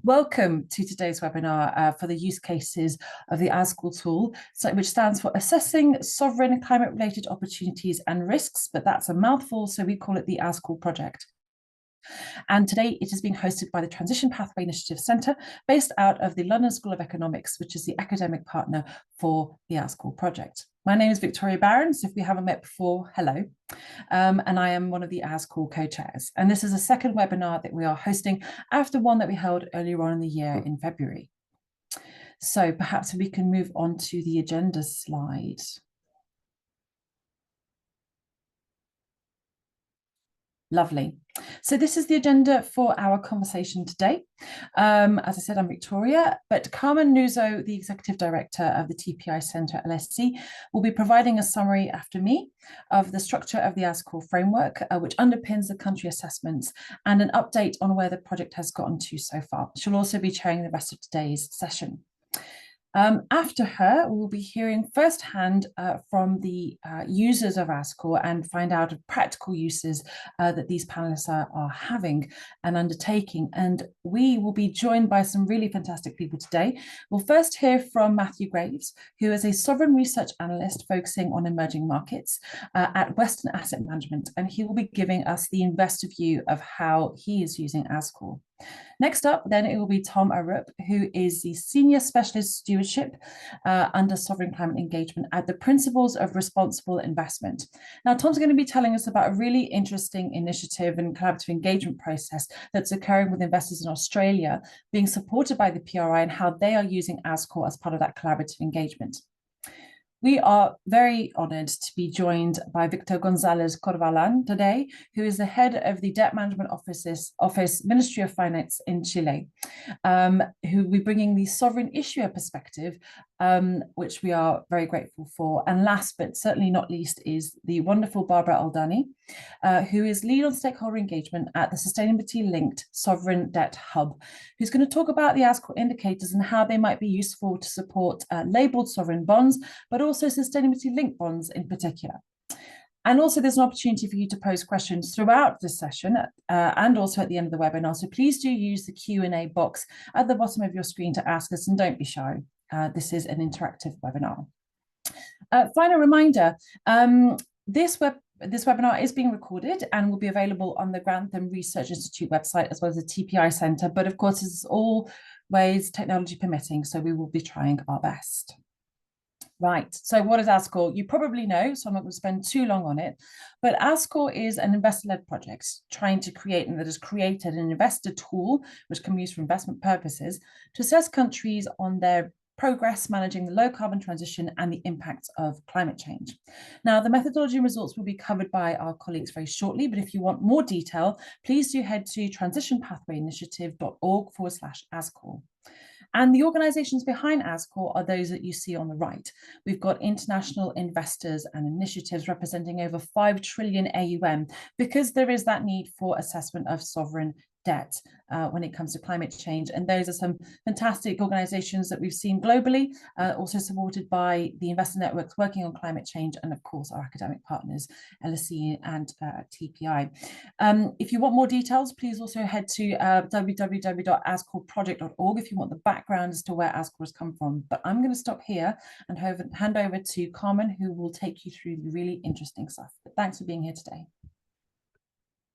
Welcome to today's webinar for the use cases of the ASCOR tool, which stands for Assessing Sovereign Climate-Related Opportunities and Risks, but that's a mouthful, so we call it the ASCOR project. And today it is being hosted by the Transition Pathway Initiative Centre, based out of the London School of Economics, which is the academic partner for the ASCOR project. My name is Victoria Barron, so if we haven't met before, hello. And I am one of the ASCOR co-chairs. And this is a second webinar that we are hosting after one that we held earlier on in the year in February. So perhaps we can move on to the agenda slide. Lovely. So this is the agenda for our conversation today. As I said, I'm Victoria, but Carmen Nuzo, the Executive Director of the TPI Centre LSC, will be providing a summary after me of the structure of the ASCOR framework, which underpins the country assessments, and an update on where the project has gotten to so far. She'll also be chairing the rest of today's session. After her, we'll be hearing firsthand from the users of ASCOR and find out of practical uses that these panelists are having and undertaking. And we will be joined by some really fantastic people today. We'll first hear from Matthew Graves, who is a sovereign research analyst focusing on emerging markets at Western Asset Management, and he will be giving us the investor view of how he is using ASCOR. Next up, then it will be Tom Arup, who is the Senior Specialist Stewardship under Sovereign Climate Engagement at the Principles of Responsible Investment. Now, Tom's going to be telling us about a really interesting initiative and collaborative engagement process that's occurring with investors in Australia, being supported by the PRI, and how they are using ASCOR as part of that collaborative engagement. We are very honoured to be joined by Victor González Corvalán today, who is the head of the Debt Management Office, Ministry of Finance in Chile, who will be bringing the sovereign issuer perspective, which we are very grateful for. And last but certainly not least is the wonderful Barbara Aldani, who is lead on stakeholder engagement at the Sustainability-Linked Sovereign Debt Hub, who's going to talk about the ASCOR indicators and how they might be useful to support labelled sovereign bonds, but also sustainability-linked bonds in particular. And also there's an opportunity for you to pose questions throughout this session and also at the end of the webinar. So please do use the Q&A box at the bottom of your screen to ask us, and don't be shy. This is an interactive webinar. Final reminder, this webinar is being recorded and will be available on the Grantham Research Institute website as well as the TPI Centre. But of course, this is always technology permitting, so we will be trying our best. Right, so what is ASCOR? You probably know, so I'm not going to spend too long on it, but ASCOR is an investor-led project trying to create, and that has created an investor tool, which can be used for investment purposes, to assess countries on their progress managing the low carbon transition and the impacts of climate change. Now, the methodology and results will be covered by our colleagues very shortly, but if you want more detail, please do head to transitionpathwayinitiative.org/ASCOR. And the organizations behind ASCOR are those that you see on the right. We've got international investors and initiatives representing over 5 trillion AUM, because there is that need for assessment of sovereign debt when it comes to climate change. And those are some fantastic organizations that we've seen globally, also supported by the investor networks working on climate change, and of course our academic partners, LSE and TPI. If you want more details, please also head to www.ascorproject.org if you want the background as to where ASCOR has come from. But I'm going to stop here and hand over to Carmen, who will take you through the really interesting stuff. But thanks for being here today.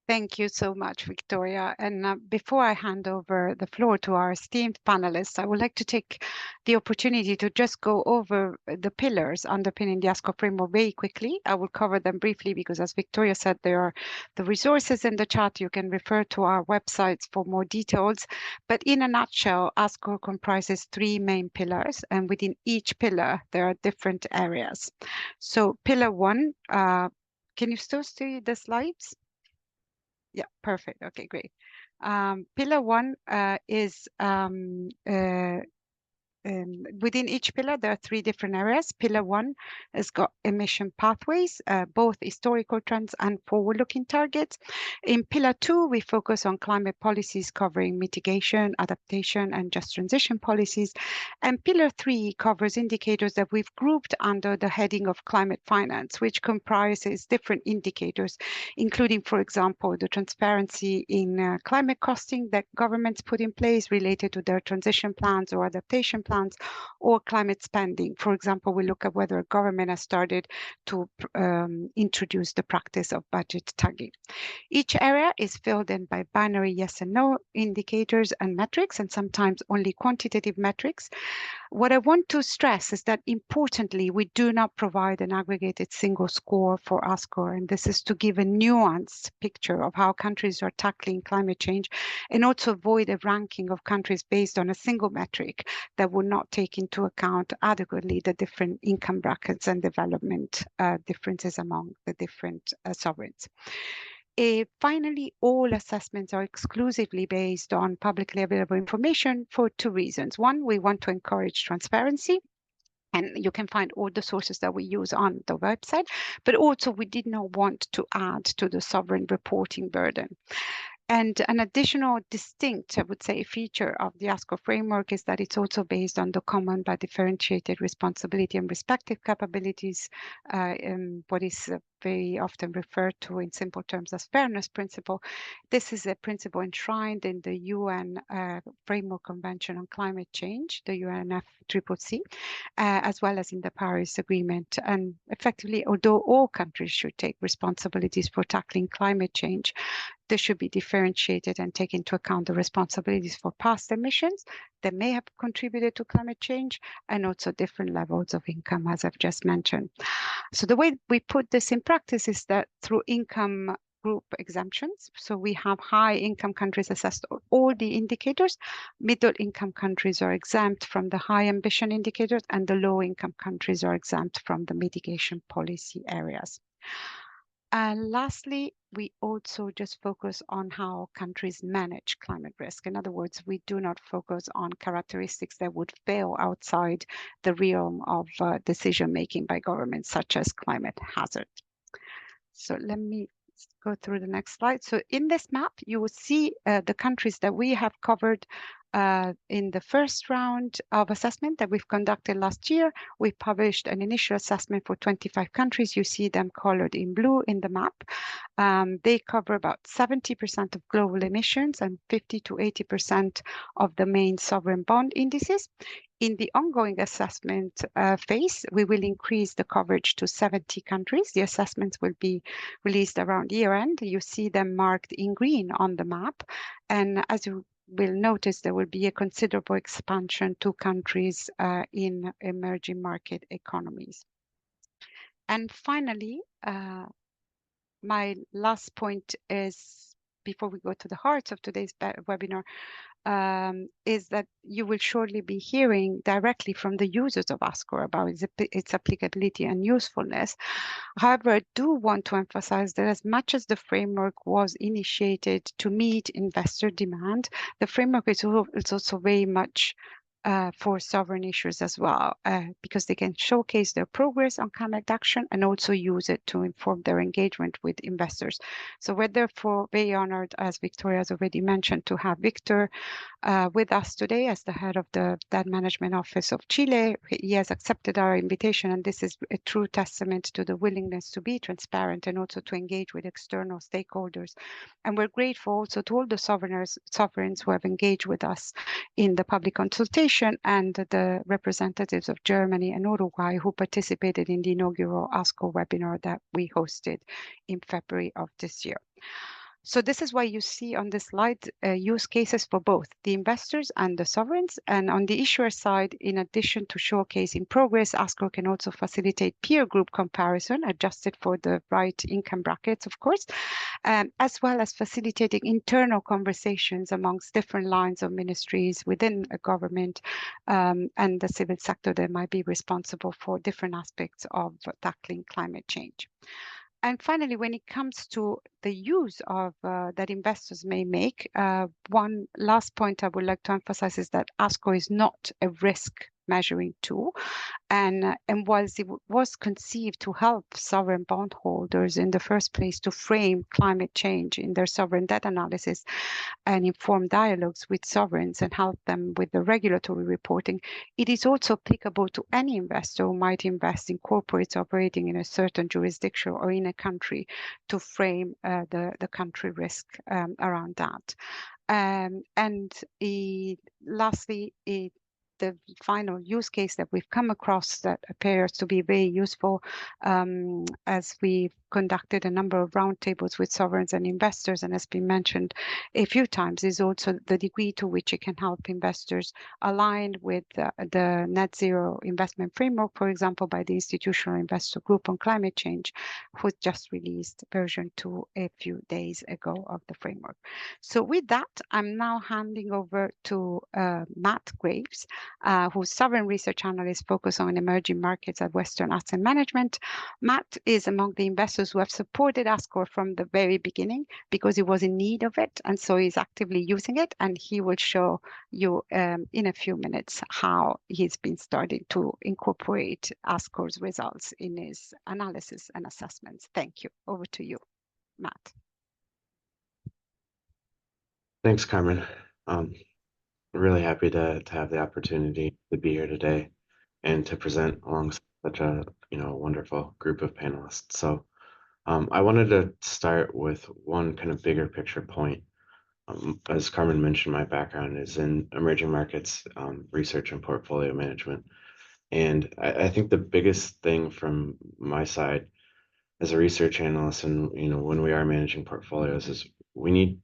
Thank you so much, Victoria. And before I hand over the floor to our esteemed panelists, I would like to take the opportunity to just go over the pillars underpinning the ASCOR framework very quickly. I will cover them briefly because, as Victoria said, there are the resources in the chat. You can refer to our websites for more details. But in a nutshell, ASCOR comprises 3 main pillars, and within each pillar, there are different areas. So pillar 1, can you still see the slides? Yeah, perfect. Okay, great. Pillar 1 is within each pillar, there are 3 different areas. Pillar 1 has got emission pathways, both historical trends and forward-looking targets. In Pillar 2, we focus on climate policies covering mitigation, adaptation, and just transition policies. And Pillar 3 covers indicators that we've grouped under the heading of climate finance, which comprises different indicators, including, for example, the transparency in climate costing that governments put in place related to their transition plans or adaptation plans, or climate spending. For example, we look at whether a government has started to introduce the practice of budget tagging. Each area is filled in by binary yes and no indicators and metrics, and sometimes only quantitative metrics. What I want to stress is that importantly, we do not provide an aggregated single score for ASCOR, and this is to give a nuanced picture of how countries are tackling climate change and also avoid a ranking of countries based on a single metric that would not take into account adequately the different income brackets and development differences among the different sovereigns. Finally, all assessments are exclusively based on publicly available information for 2 reasons. One, we want to encourage transparency, and you can find all the sources that we use on the website, but also we did not want to add to the sovereign reporting burden. And an additional distinct, I would say, feature of the ASCOR framework is that it's also based on the common but differentiated responsibility and respective capabilities, what is very often referred to in simple terms as fairness principle. This is a principle enshrined in the UN Framework Convention on Climate Change, the UNFCCC, as well as in the Paris Agreement. And effectively, although all countries should take responsibilities for tackling climate change, this should be differentiated and take into account the responsibilities for past emissions that may have contributed to climate change, and also different levels of income, as I've just mentioned. So the way we put this in practice is that through income group exemptions. So we have high income countries assessed all the indicators. Middle income countries are exempt from the high ambition indicators, and the low income countries are exempt from the mitigation policy areas. And lastly, we also just focus on how countries manage climate risk. In other words, we do not focus on characteristics that would fail outside the realm of decision-making by governments, such as climate hazard. So let me go through the next slide. So in this map, you will see the countries that we have covered in the first round of assessment that we've conducted last year. We published an initial assessment for 25 countries. You see them colored in blue in the map. They cover about 70% of global emissions and 50 to 80% of the main sovereign bond indices. In the ongoing assessment phase, we will increase the coverage to 70 countries. The assessments will be released around year end. You see them marked in green on the map. And as you will notice, there will be a considerable expansion to countries in emerging market economies. And finally, my last point is, before we go to the heart of today's webinar, is that you will shortly be hearing directly from the users of ASCOR about its applicability and usefulness. However, I do want to emphasize that as much as the framework was initiated to meet investor demand, the framework is also very much for sovereign issues as well, because they can showcase their progress on climate action and also use it to inform their engagement with investors. So we're therefore very honored, as Victoria has already mentioned, to have Victor with us today as the head of the Debt Management Office of Chile. He has accepted our invitation, and this is a true testament to the willingness to be transparent and also to engage with external stakeholders. And we're grateful also to all the sovereigns who have engaged with us in the public consultation, and the representatives of Germany and Uruguay who participated in the inaugural ASCOR webinar that we hosted in February of this year. So this is why you see on this slide use cases for both the investors and the sovereigns. And on the issuer side, in addition to showcasing progress, ASCOR can also facilitate peer group comparison adjusted for the right income brackets, of course, as well as facilitating internal conversations amongst different lines of ministries within a government and the civil sector that might be responsible for different aspects of tackling climate change. And finally, when it comes to the use of that investors may make, one last point I would like to emphasize is that ASCOR is not a risk measuring tool. And whilst it was conceived to help sovereign bondholders in the first place to frame climate change in their sovereign debt analysis and inform dialogues with sovereigns and help them with the regulatory reporting, it is also applicable to any investor who might invest in corporates operating in a certain jurisdiction or in a country to frame the country risk around that. Lastly, the final use case that we've come across that appears to be very useful as we've conducted a number of roundtables with sovereigns and investors and has been mentioned a few times is also the degree to which it can help investors aligned with the net zero investment framework, for example, by the Institutional Investor Group on Climate Change, who just released version 2 a few days ago of the framework. So with that, I'm now handing over to Matt Graves, who's sovereign research analyst focused on emerging markets at Western Asset Management. Matt is among the investors who have supported ASCOR from the very beginning because he was in need of it, and so he's actively using it, and he will show you in a few minutes how he's been starting to incorporate ASCOR's results in his analysis and assessments. Thank you. Over to you, Matt. Thanks, Carmen. Really happy to have the opportunity to be here today and to present alongside such a wonderful group of panelists. So I wanted to start with one kind of bigger picture point. As Carmen mentioned, my background is in emerging markets research and portfolio management. And I think the biggest thing from my side as a research analyst and when we are managing portfolios is we need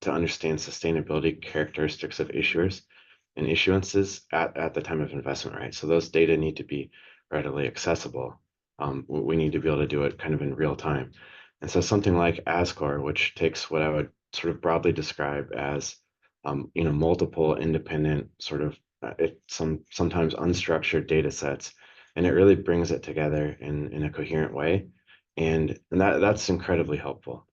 to understand sustainability characteristics of issuers and issuances at the time of investment, right? So those data need to be readily accessible. We need to be able to do it kind of in real time. And so something like ASCOR, which takes what I would sort of broadly describe as multiple independent sort of sometimes unstructured data sets, and it really brings it together in a coherent way. And that's incredibly helpful.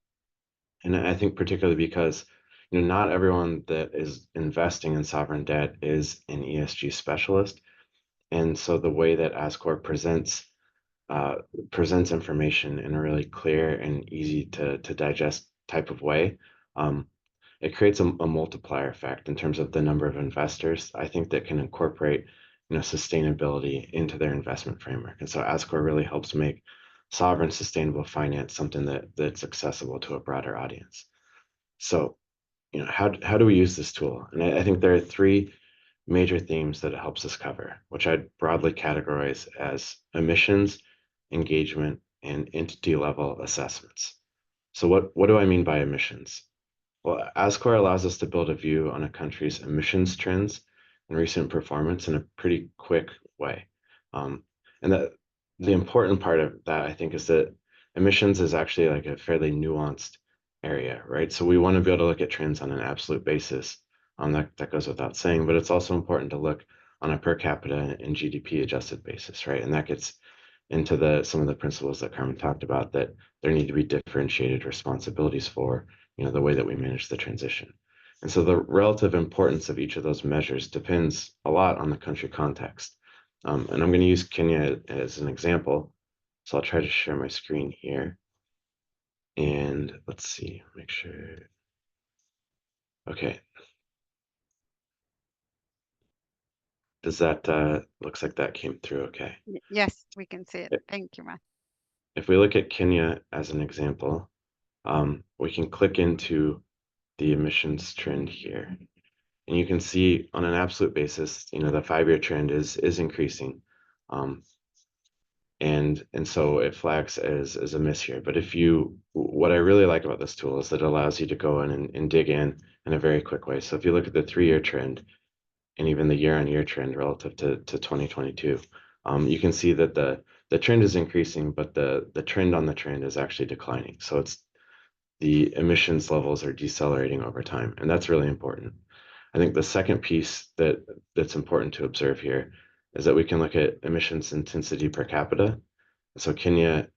And I think particularly because not everyone that is investing in sovereign debt is an ESG specialist. And so the way that ASCOR presents information in a really clear and easy to digest type of way, it creates a multiplier effect in terms of the number of investors, I think, that can incorporate sustainability into their investment framework. And so ASCOR really helps make sovereign sustainable finance something that's accessible to a broader audience. So how do we use this tool? And I think there are three major themes that it helps us cover, which I'd broadly categorize as emissions, engagement, and entity level assessments. So what do I mean by emissions? Well, ASCOR allows us to build a view on a country's emissions trends and recent performance in a pretty quick way. And the important part of that, I think, is that emissions is actually like a fairly nuanced area, right? So we want to be able to look at trends on an absolute basis. That goes without saying, but it's also important to look on a per capita and GDP adjusted basis, right? And that gets into some of the principles that Carmen talked about, that there need to be differentiated responsibilities for the way that we manage the transition. And so the relative importance of each of those measures depends a lot on the country context. And I'm going to use Kenya as an example. So I'll try to share my screen here. And let's see, make sure. Okay. Does that, looks like that came through okay. Yes, we can see it. Thank you, Matt. If we look at Kenya as an example, we can click into the emissions trend here. And you can see on an absolute basis, the 5-year trend is increasing. And so it flags as a miss here. But what I really like about this tool is that it allows you to go in and dig in a very quick way. So if you look at the 3-year trend and even the year-on-year trend relative to 2022, you can see that the trend is increasing, but the trend on the trend is actually declining. So the emissions levels are decelerating over time, and that's really important. I think the second piece that's important to observe here is that we can look at emissions intensity per capita. So Kenya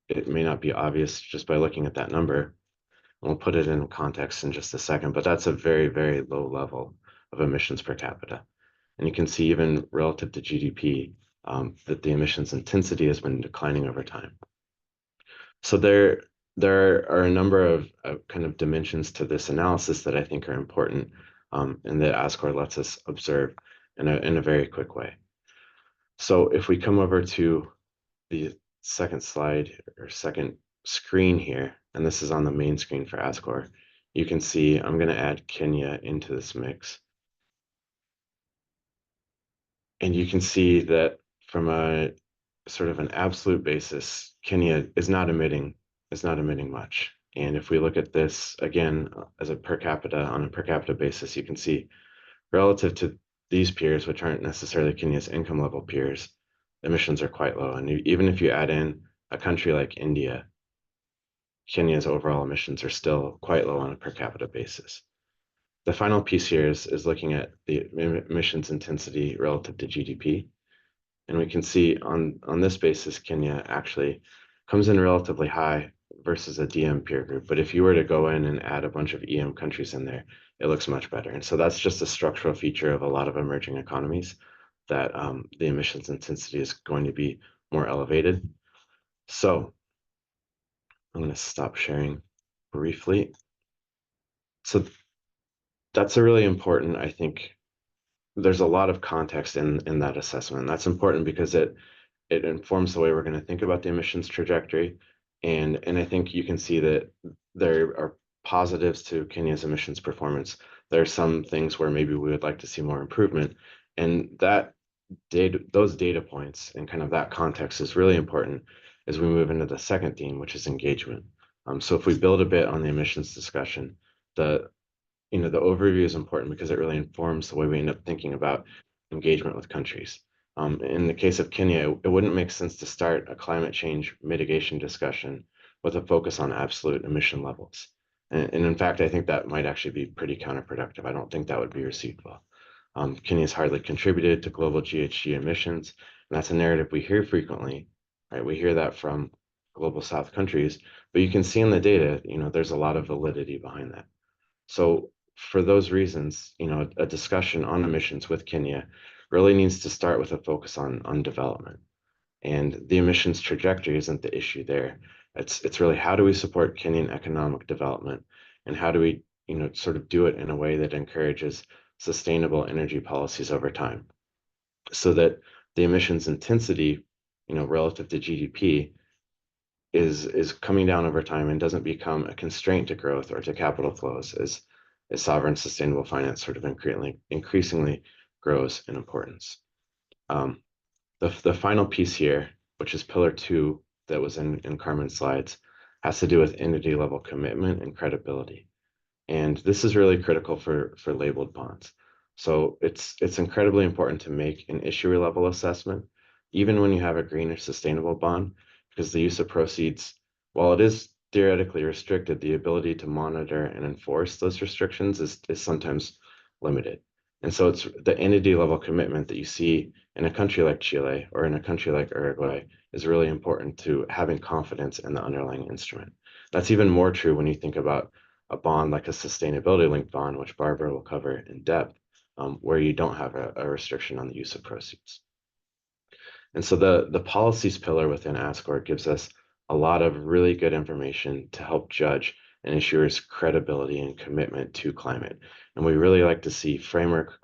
it may not be obvious just by looking at that number. We'll put it in context in just a second, but that's a very, very low level of emissions per capita. And you can see even relative to GDP, that the emissions intensity has been declining over time. So there are a number of kind of dimensions to this analysis that I think are important, and that ASCOR lets us observe in a very quick way. So if we come over to the second slide or second screen here, and this is on the main screen for ASCOR, you can see I'm going to add Kenya into this mix. And you can see that from a sort of an absolute basis, Kenya is not emitting much. And if we look at this again as a per capita, on a per capita basis, you can see relative to these peers, which aren't necessarily Kenya's income level peers, emissions are quite low. And even if you add in a country like India, Kenya's overall emissions are still quite low on a per capita basis. The final piece here is looking at the emissions intensity relative to GDP. And we can see on this basis, Kenya actually comes in relatively high versus a DM peer group. But if you were to go in and add a bunch of EM countries in there, it looks much better. And so that's just a structural feature of a lot of emerging economies, that the emissions intensity is going to be more elevated. So I'm going to stop sharing briefly. So that's a really important, I think, there's a lot of context in that assessment. And that's important because it informs the way we're going to think about the emissions trajectory. And I think you can see that there are positives to Kenya's emissions performance. There are some things where maybe we would like to see more improvement. And those data points and kind of that context is really important as we move into the second theme, which is engagement. So if we build a bit on the emissions discussion, the overview is important because it really informs the way we end up thinking about engagement with countries. In the case of Kenya, it wouldn't make sense to start a climate change mitigation discussion with a focus on absolute emission levels. And in fact, I think that might actually be pretty counterproductive. I don't think that would be received well. Kenya's hardly contributed to global GHG emissions, and that's a narrative we hear frequently, right? We hear that from global South countries, but you can see in the data, there's a lot of validity behind that. So for those reasons, a discussion on emissions with Kenya really needs to start with a focus on development. And the emissions trajectory isn't the issue there. It's really how do we support Kenyan economic development, and how do we, sort of do it in a way that encourages sustainable energy policies over time, so that the emissions intensity, relative to GDP is coming down over time and doesn't become a constraint to growth or to capital flows as sovereign sustainable finance sort of increasingly grows in importance. The final piece here, which is pillar 2 that was in Carmen's slides, has to do with entity level commitment and credibility. And this is really critical for labeled bonds. So it's incredibly important to make an issuer level assessment, even when you have a green or sustainable bond, because the use of proceeds, while it is theoretically restricted, the ability to monitor and enforce those restrictions is sometimes limited. And so it's the entity level commitment that you see in a country like Chile or in a country like Uruguay is really important to having confidence in the underlying instrument. That's even more true when you think about a bond like a sustainability linked bond, which Barbara will cover in depth, where you don't have a restriction on the use of proceeds. And so the policies pillar within ASCOR gives us a lot of really good information to help judge an issuer's credibility and commitment to climate. And we really like to see framework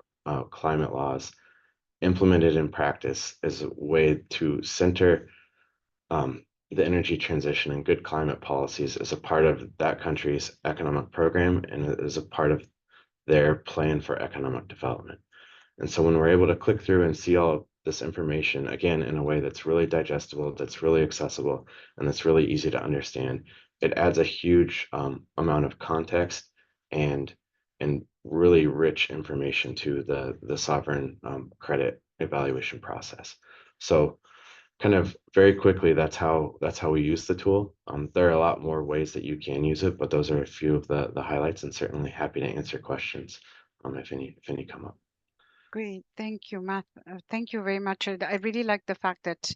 climate laws implemented in practice as a way to center the energy transition and good climate policies as a part of that country's economic program and as a part of their plan for economic development. And so when we're able to click through and see all of this information, again, in a way that's really digestible, that's really accessible, and that's really easy to understand, it adds a huge amount of context and really rich information to the sovereign credit evaluation process. So kind of very quickly, that's how we use the tool. There are a lot more ways that you can use it, but those are a few of the highlights, and certainly happy to answer questions if any come up. Great, thank you, Matt. Thank you very much. I really like the fact that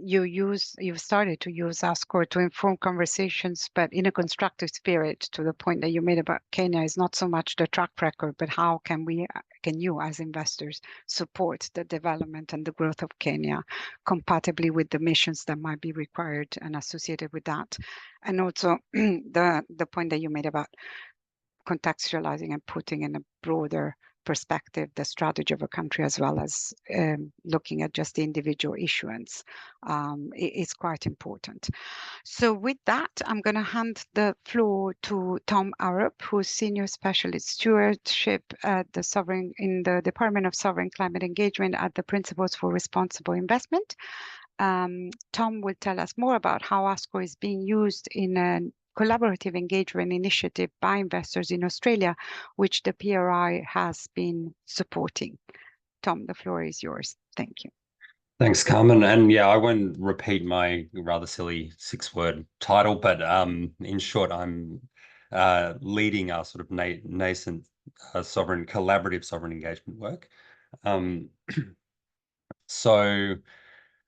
you've started to use ASCOR to inform conversations, but in a constructive spirit. To the point that you made about Kenya is not so much the track record, but how can you as investors support the development and the growth of Kenya compatibly with the missions that might be required and associated with that, and also the point that you made about contextualizing and putting in a broader perspective the strategy of a country, as well as looking at just the individual issuance, is quite important. So with that, I'm going to hand the floor to Tom Arup, who's Senior Specialist Stewardship at in the Department of Sovereign Climate Engagement at the Principles for Responsible Investment. Tom will tell us more about how ASCOR is being used in a collaborative engagement initiative by investors in Australia, which the PRI has been supporting. Tom, the floor is yours. Thank you. Thanks, Carmen. And yeah, I won't repeat my rather silly 6-word title, but in short, I'm leading our sort of nascent collaborative sovereign engagement work.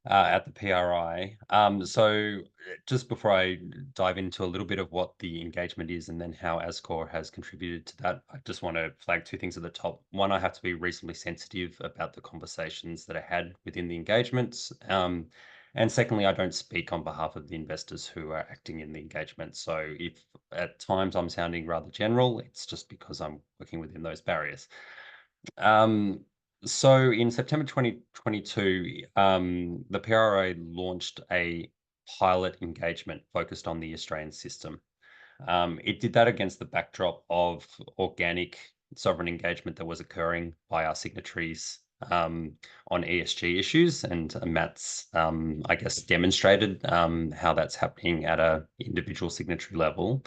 At the PRI. So just before I dive into a little bit of what the engagement is and then how ASCOR has contributed to that, I just want to flag 2 things at the top. One, I have to be reasonably sensitive about the conversations that I had within the engagements. And secondly, I don't speak on behalf of the investors who are acting in the engagement. So if at times I'm sounding rather general, it's just because I'm working within those barriers. So in September 2022, the PRI launched a pilot engagement focused on the Australian system. It did that against the backdrop of organic sovereign engagement that was occurring by our signatories on ESG issues, and Matt's, I guess, demonstrated how that's happening at an individual signatory level.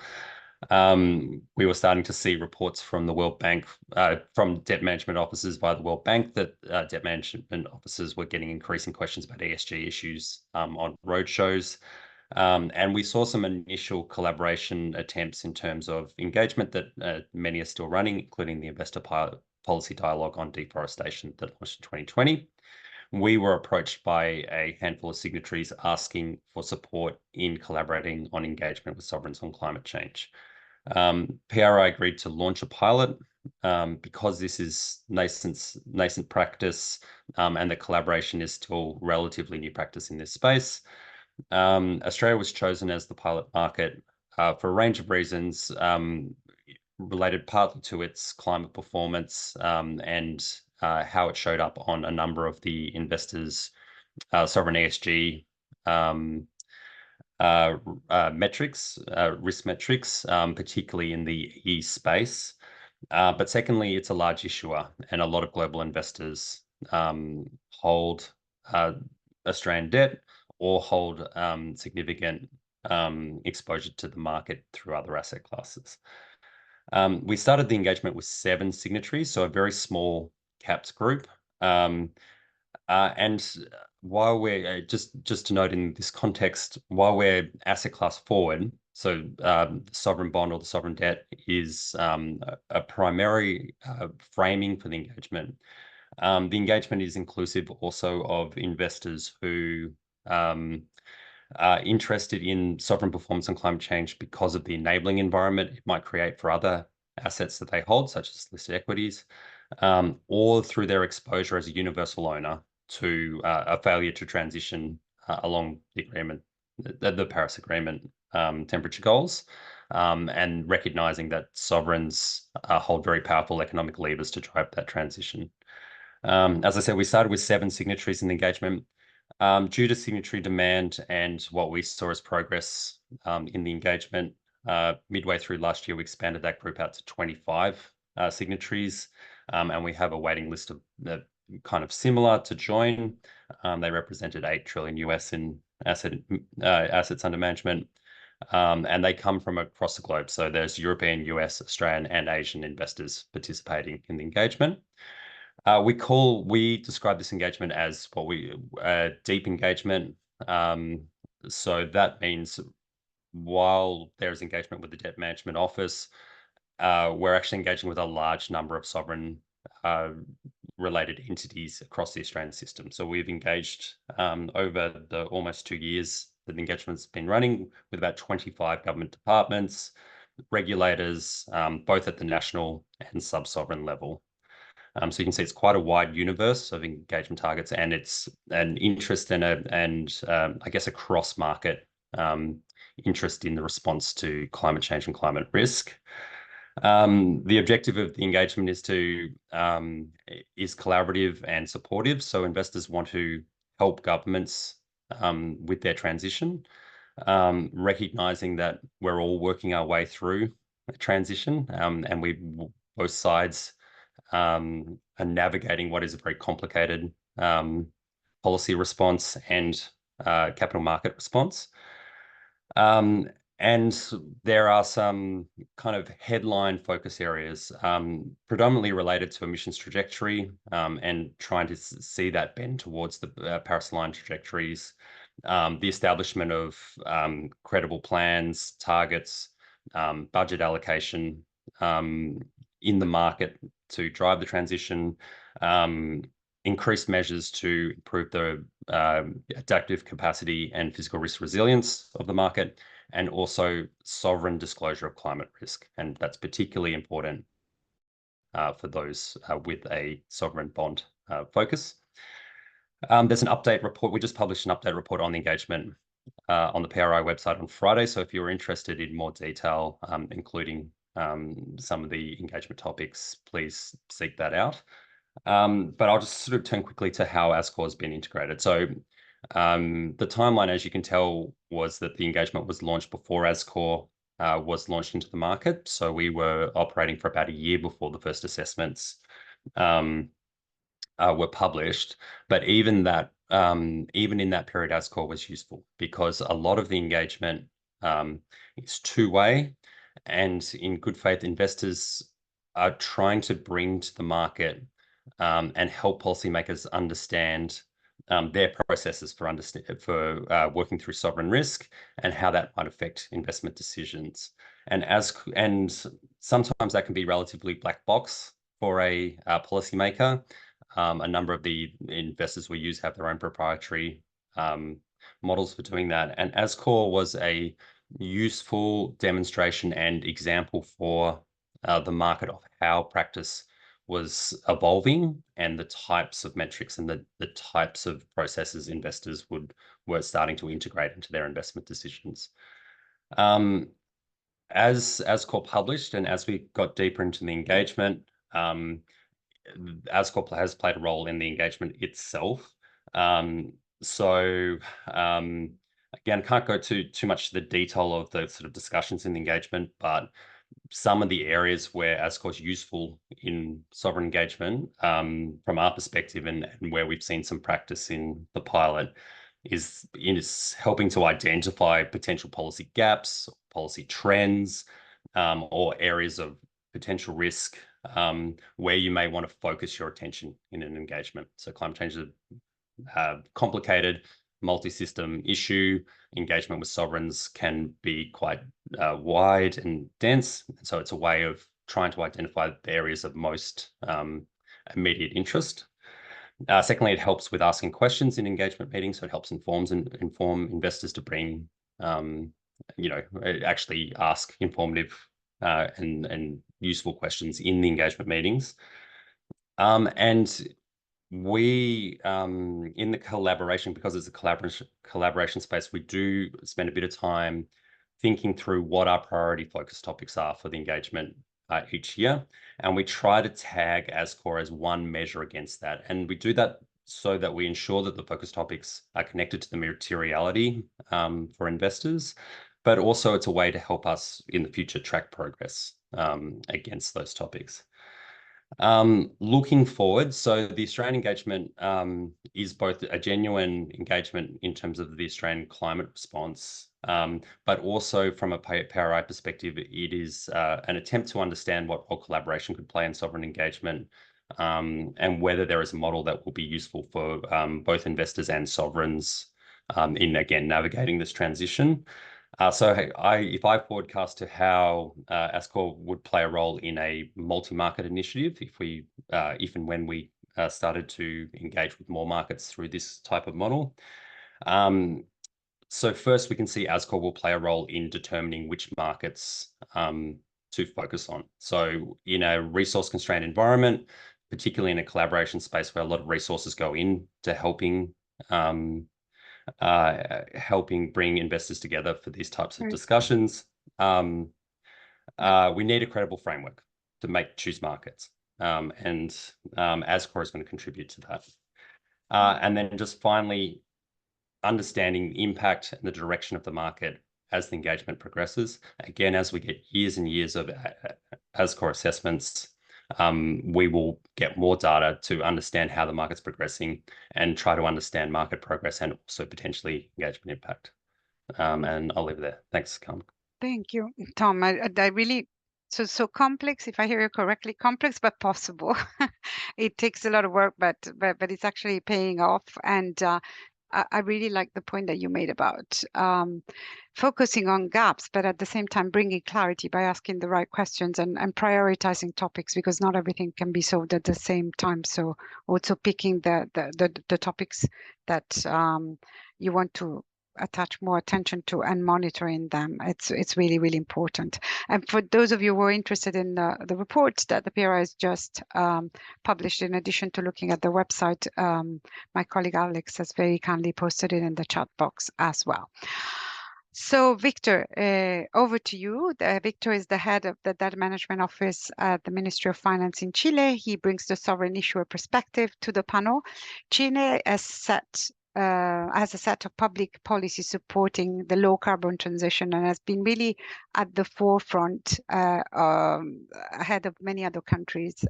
We were starting to see reports from the World Bank, from debt management officers by the World Bank, that debt management officers were getting increasing questions about ESG issues on roadshows. And we saw some initial collaboration attempts in terms of engagement that many are still running, including the Investor Policy Dialogue on Deforestation that launched in 2020. We were approached by a handful of signatories asking for support in collaborating on engagement with sovereigns on climate change. PRI agreed to launch a pilot because this is nascent practice, and the collaboration is still relatively new practice in this space. Australia was chosen as the pilot market for a range of reasons, related partly to its climate performance and how it showed up on a number of the investors' sovereign ESG metrics, risk metrics, particularly in the E space. But secondly, it's a large issuer, and a lot of global investors hold Australian debt or hold significant exposure to the market through other asset classes. We started the engagement with 7 signatories, so a very small caps group. And while we're just to note in this context, while we're asset class forward, so the sovereign bond or the sovereign debt is a primary framing for the engagement. The engagement is inclusive also of investors who are interested in sovereign performance and climate change because of the enabling environment it might create for other assets that they hold, such as listed equities, or through their exposure as a universal owner to a failure to transition along the agreement, the Paris Agreement temperature goals, and recognizing that sovereigns hold very powerful economic levers to drive that transition. As I said, we started with 7 signatories in the engagement. Due to signatory demand and what we saw as progress in the engagement, midway through last year, we expanded that group out to 25 signatories, and we have a waiting list of kind of similar to join. They represented $8 trillion US in assets under management, and they come from across the globe. So there's European, US, Australian, and Asian investors participating in the engagement. We describe this engagement as deep engagement. So that means while there's engagement with the Debt Management Office, we're actually engaging with a large number of sovereign related entities across the Australian system. So we've engaged over the almost 2 years that the engagement's been running with about 25 government departments, regulators, both at the national and sub-sovereign level. So you can see it's quite a wide universe of engagement targets, and it's an interest and I guess a cross-market interest in the response to climate change and climate risk. The objective of the engagement is collaborative and supportive. So investors want to help governments with their transition, recognizing that we're all working our way through a transition, and both sides are navigating what is a very complicated policy response and capital market response. And there are some kind of headline focus areas, predominantly related to emissions trajectory, and trying to see that bend towards the Paris-aligned trajectories, the establishment of credible plans, targets, budget allocation in the market to drive the transition, increased measures to improve the adaptive capacity and physical risk resilience of the market, and also sovereign disclosure of climate risk. And that's particularly important for those with a sovereign bond focus. There's an update report. We just published an update report on the engagement on the PRI website on Friday. So if you're interested in more detail, including some of the engagement topics, please seek that out. But I'll just sort of turn quickly to how ASCOR has been integrated. So the timeline, as you can tell, was that the engagement was launched before ASCOR was launched into the market. So we were operating for about a year before the first assessments were published. But even in that period, ASCOR was useful because a lot of the engagement is two-way, and in good faith, investors are trying to bring to the market and help policymakers understand their processes for working through sovereign risk and how that might affect investment decisions. And sometimes that can be relatively black box for a policymaker. A number of the investors we use have their own proprietary models for doing that. And ASCOR was a useful demonstration and example for the market of how practice was evolving and the types of metrics and the types of processes investors were starting to integrate into their investment decisions. As ASCOR published and as we got deeper into the engagement, ASCOR has played a role in the engagement itself. Again, can't go too much to the detail of the sort of discussions in the engagement, but some of the areas where ASCOR is useful in sovereign engagement, from our perspective, and where we've seen some practice in the pilot, is helping to identify potential policy gaps, policy trends, or areas of potential risk where you may want to focus your attention in an engagement. So climate change is a complicated multi-system issue. Engagement with sovereigns can be quite wide and dense. So it's a way of trying to identify the areas of most immediate interest. Secondly, it helps with asking questions in engagement meetings. So it helps inform investors to bring, actually ask informative and useful questions in the engagement meetings. And we, in the collaboration, because it's a collaboration space, we do spend a bit of time thinking through what our priority focus topics are for the engagement each year. And we try to tag ASCOR as one measure against that. And we do that so that we ensure that the focus topics are connected to the materiality for investors, but also it's a way to help us in the future track progress against those topics. Looking forward, so the Australian engagement is both a genuine engagement in terms of the Australian climate response, but also from a PRI perspective, it is an attempt to understand what role collaboration could play in sovereign engagement, and whether there is a model that will be useful for both investors and sovereigns in, again, navigating this transition. So if I forecast to how ASCOR would play a role in a multi-market initiative, if and when we started to engage with more markets through this type of model. So first, we can see ASCOR will play a role in determining which markets to focus on. So in a resource-constrained environment, particularly in a collaboration space where a lot of resources go into helping bring investors together for these types of discussions, we need a credible framework to choose markets. And ASCOR is going to contribute to that. And then just finally, understanding the impact and the direction of the market as the engagement progresses. Again, as we get years and years of ASCOR assessments, we will get more data to understand how the market's progressing and try to understand market progress and also potentially engagement impact. And I'll leave it there. Thanks, Carmen. Thank you, Tom. I really, so complex, if I hear you correctly, complex but possible. It takes a lot of work, but it's actually paying off. And I really like the point that you made about focusing on gaps, but at the same time bringing clarity by asking the right questions and prioritizing topics, because not everything can be solved at the same time. So also picking the topics that you want to attach more attention to and monitoring them. It's really, really important. And for those of you who are interested in the report that the PRI has just published, in addition to looking at the website, my colleague Alex has very kindly posted it in the chat box as well. So Victor, over to you. Victor is the head of the Data Management Office at the Ministry of Finance in Chile. He brings the sovereign issuer perspective to the panel. Chile has a set of public policy supporting the low carbon transition and has been really at the forefront ahead of many other countries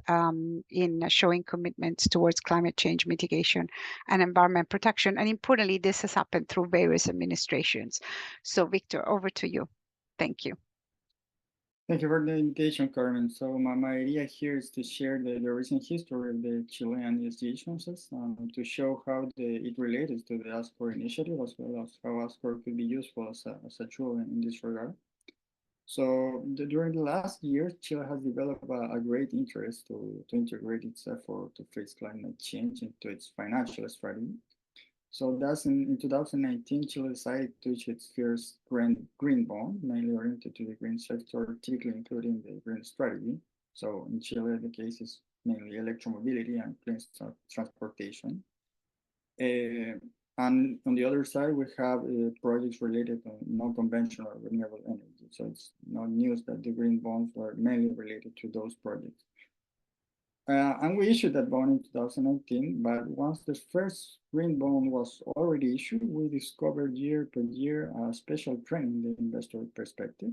in showing commitments towards climate change mitigation and environment protection. And importantly, this has happened through various administrations. So Victor, over to you. Thank you. Thank you for the invitation, Carmen. So my idea here is to share the recent history of the Chilean ESG issuances to show how it relates to the ASCOR initiative, as well as how ASCOR could be useful as a tool in this regard. So during the last year, Chile has developed a great interest to integrate its effort to face climate change into its financial strategy. So thus in 2019, Chile decided to issue its first green bond, mainly oriented to the green sector, typically including the green strategy. So in Chile, the case is mainly electromobility and clean transportation. And on the other side, we have projects related to non-conventional renewable energy. So it's not news that the green bonds were mainly related to those projects. And we issued that bond in 2019, but once the first green bond was already issued, we discovered year per year a special trend in the investor perspective.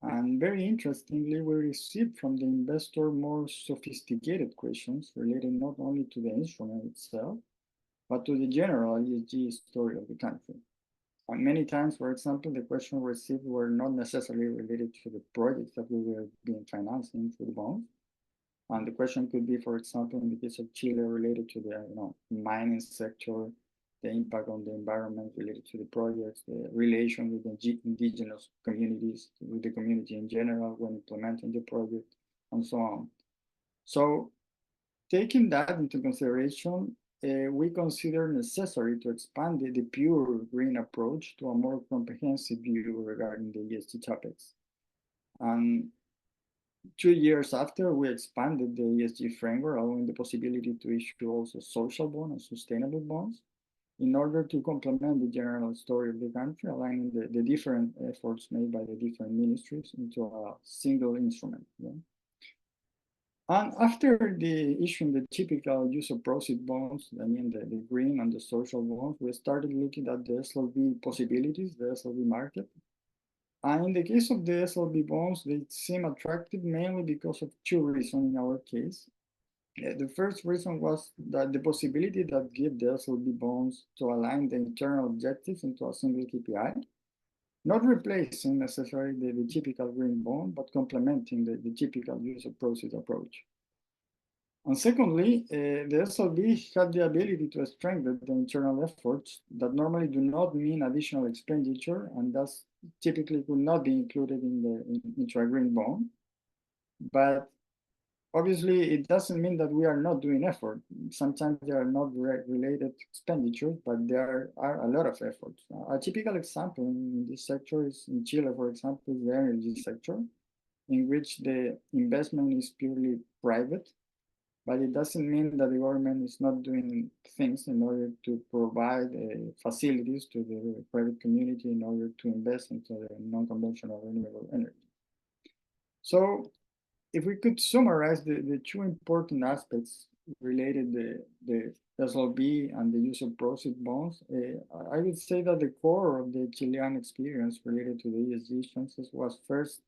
And very interestingly, we received from the investor more sophisticated questions related not only to the instrument itself, but to the general ESG story of the country. And many times, for example, the questions received were not necessarily related to the projects that we were being financing through the bonds. And the question could be, for example, in the case of Chile, related to the mining sector, the impact on the environment related to the projects, the relation with the indigenous communities, with the community in general when implementing the project, and so on. So taking that into consideration, we consider necessary to expand the pure green approach to a more comprehensive view regarding the ESG topics. And 2 years after, we expanded the ESG framework, allowing the possibility to issue also social bonds and sustainable bonds in order to complement the general story of the country, aligning the different efforts made by the different ministries into a single instrument. Yeah? And after the issuing the typical use of proceeds bonds, I mean the green and the social bonds, we started looking at the SLB possibilities, the SLB market. And in the case of the SLB bonds, they seem attractive mainly because of 2 reasons in our case. The first reason was that the possibility that give the SLB bonds to align the internal objectives into a single KPI, not replacing necessarily the typical green bond, but complementing the typical use of proceeds approach. And secondly, the SLB had the ability to strengthen the internal efforts that normally do not mean additional expenditure, and thus typically would not be included into a green bond. But obviously, it doesn't mean that we are not doing effort. Sometimes they are not related expenditures, but there are a lot of efforts. A typical example in this sector is in Chile, for example, the energy sector, in which the investment is purely private, but it doesn't mean that the government is not doing things in order to provide facilities to the private community in order to invest into the non-conventional renewable energy. So if we could summarize the two important aspects related the SLB and the use of proceeds bonds, I would say that the core of the Chilean experience related to the ESG issuances was first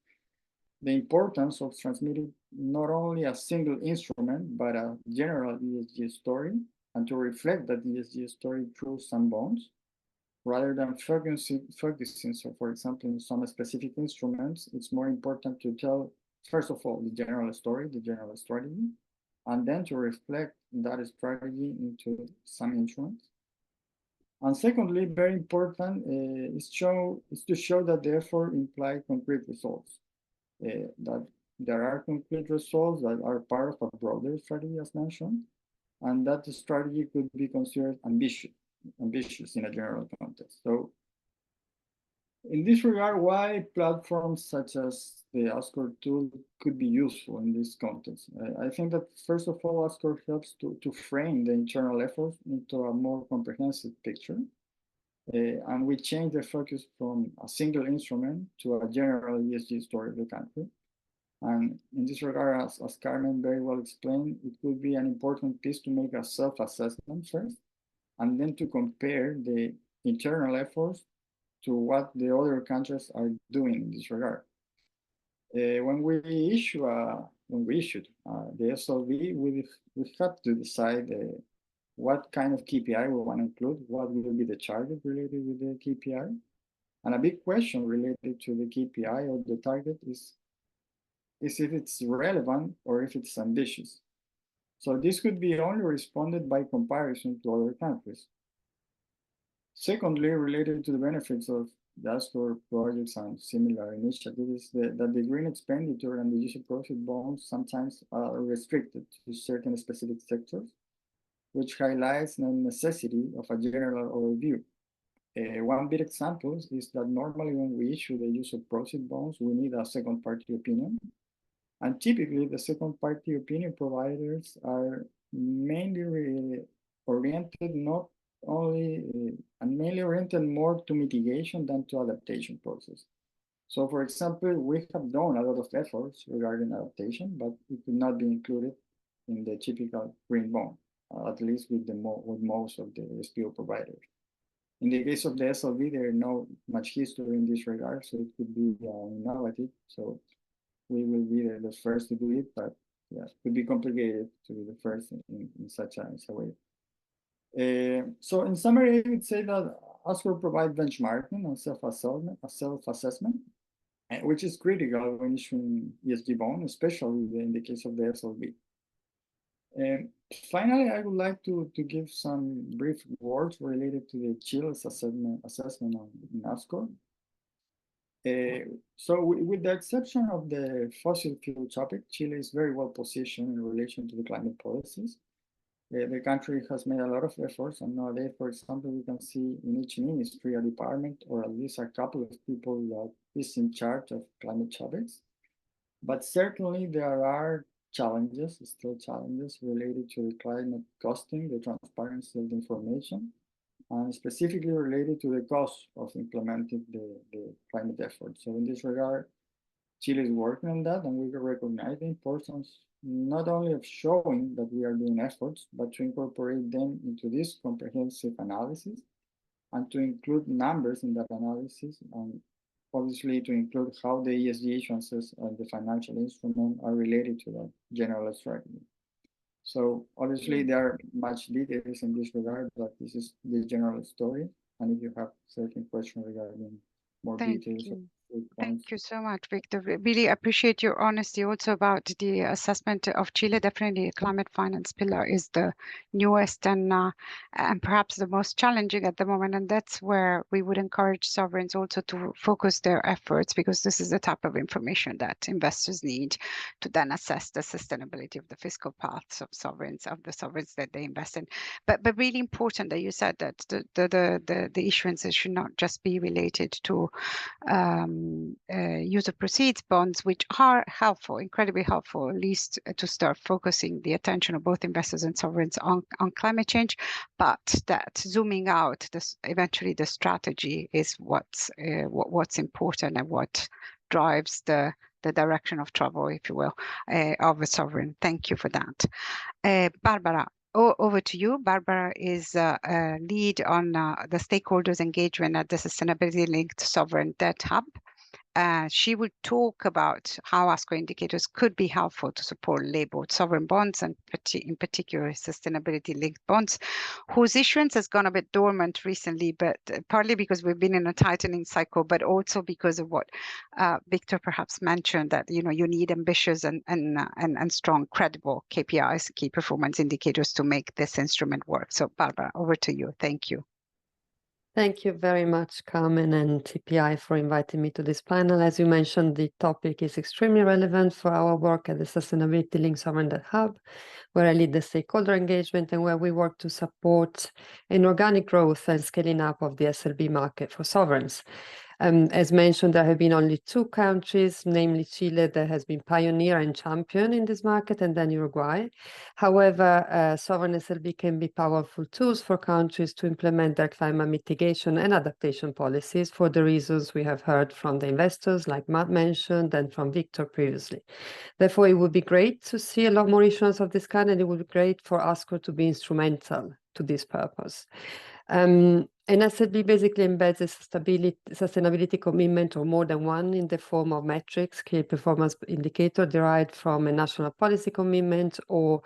the importance of transmitting not only a single instrument, but a general ESG story, and to reflect that ESG story through some bonds, rather than focusing, so for example, in some specific instruments, it's more important to tell, first of all, the general story, the general strategy, and then to reflect that strategy into some instruments. And secondly, very important is to show that the effort implies concrete results, that there are concrete results that are part of a broader strategy, as mentioned, and that the strategy could be considered ambitious in a general context. So in this regard, why platforms such as the ASCOR tool could be useful in this context? I think that first of all, ASCOR helps to frame the internal efforts into a more comprehensive picture. And we change the focus from a single instrument to a general ESG story of the country. And in this regard, as Carmen very well explained, it could be an important piece to make a self-assessment first, and then to compare the internal efforts to what the other countries are doing in this regard. When we issued the SLV, we have to decide what kind of KPI we want to include, what will be the target related with the KPI. And a big question related to the KPI or the target is if it's relevant or if it's ambitious. So this could be only responded by comparison to other countries. Secondly, related to the benefits of the ASCOR projects and similar initiatives, that the green expenditure and the use of profit bonds sometimes are restricted to certain specific sectors, which highlights the necessity of a general overview. One big example is that normally when we issue the use of proceeds bonds, we need a second party opinion. And typically the second party opinion providers are mainly oriented mainly oriented more to mitigation than to adaptation process. So for example, we have done a lot of efforts regarding adaptation, but it could not be included in the typical green bond, at least with most of the SPO providers. In the case of the SLV, there is no much history in this regard, so it could be innovative. So we will be the first to do it, but yeah, it could be complicated to be the first in such a way. So in summary, I would say that ASCOR provides benchmarking and self-assessment, which is critical when issuing ESG bond, especially in the case of the SLV. Finally, I would like to give some brief words related to the Chile's assessment in ASCOR. So with the exception of the fossil fuel topic, Chile is very well positioned in relation to the climate policies. The country has made a lot of efforts, and nowadays, for example, we can see in each ministry a department or at least a couple of people that is in charge of climate topics. But certainly there are still challenges related to the climate costing, the transparency of the information, and specifically related to the cost of implementing the climate effort. So in this regard, Chile is working on that, and we recognize the importance not only of showing that we are doing efforts, but to incorporate them into this comprehensive analysis and to include numbers in that analysis, and obviously to include how the ESG issuances and the financial instrument are related to that general strategy. So obviously there are much details in this regard, but this is the general story. And if you have certain questions regarding more details. Thank you so much, Victor. Really appreciate your honesty also about the assessment of Chile. Definitely, climate finance pillar is the newest and perhaps the most challenging at the moment. And that's where we would encourage sovereigns also to focus their efforts, because this is the type of information that investors need to then assess the sustainability of the fiscal paths of the sovereigns that they invest in. But really important that you said that the issuances should not just be related to use of proceeds bonds, which are helpful, incredibly helpful, at least to start focusing the attention of both investors and sovereigns on climate change, but that zooming out, eventually the strategy is what's important and what drives the direction of travel, if you will, of a sovereign. Thank you for that. Barbara, over to you. Barbara is a lead on the stakeholders engagement at the Sustainability Linked Sovereign Debt Hub. She will talk about how ASCOR indicators could be helpful to support labeled sovereign bonds, and in particular sustainability-linked bonds, whose issuance has gone a bit dormant recently, but partly because we've been in a tightening cycle, but also because of what Victor perhaps mentioned, that you need ambitious and strong, credible KPIs, key performance indicators, to make this instrument work. So Barbara, over to you. Thank you. Thank you very much, Carmen and TPI, for inviting me to this panel. As you mentioned, the topic is extremely relevant for our work at the Sustainability Linked Sovereign Debt Hub, where I lead the stakeholder engagement and where we work to support an organic growth and scaling up of the SLB market for sovereigns. As mentioned, there have been only 2 countries, namely Chile, that has been pioneer and champion in this market, and then Uruguay. However, sovereign SLB can be powerful tools for countries to implement their climate mitigation and adaptation policies for the reasons we have heard from the investors, like Matt mentioned, and from Victor previously. Therefore, it would be great to see a lot more issuance of this kind, and it would be great for ASCOR to be instrumental to this purpose. An SLB basically embeds a sustainability commitment, or more than one, in the form of metrics, key performance indicator derived from a national policy commitment or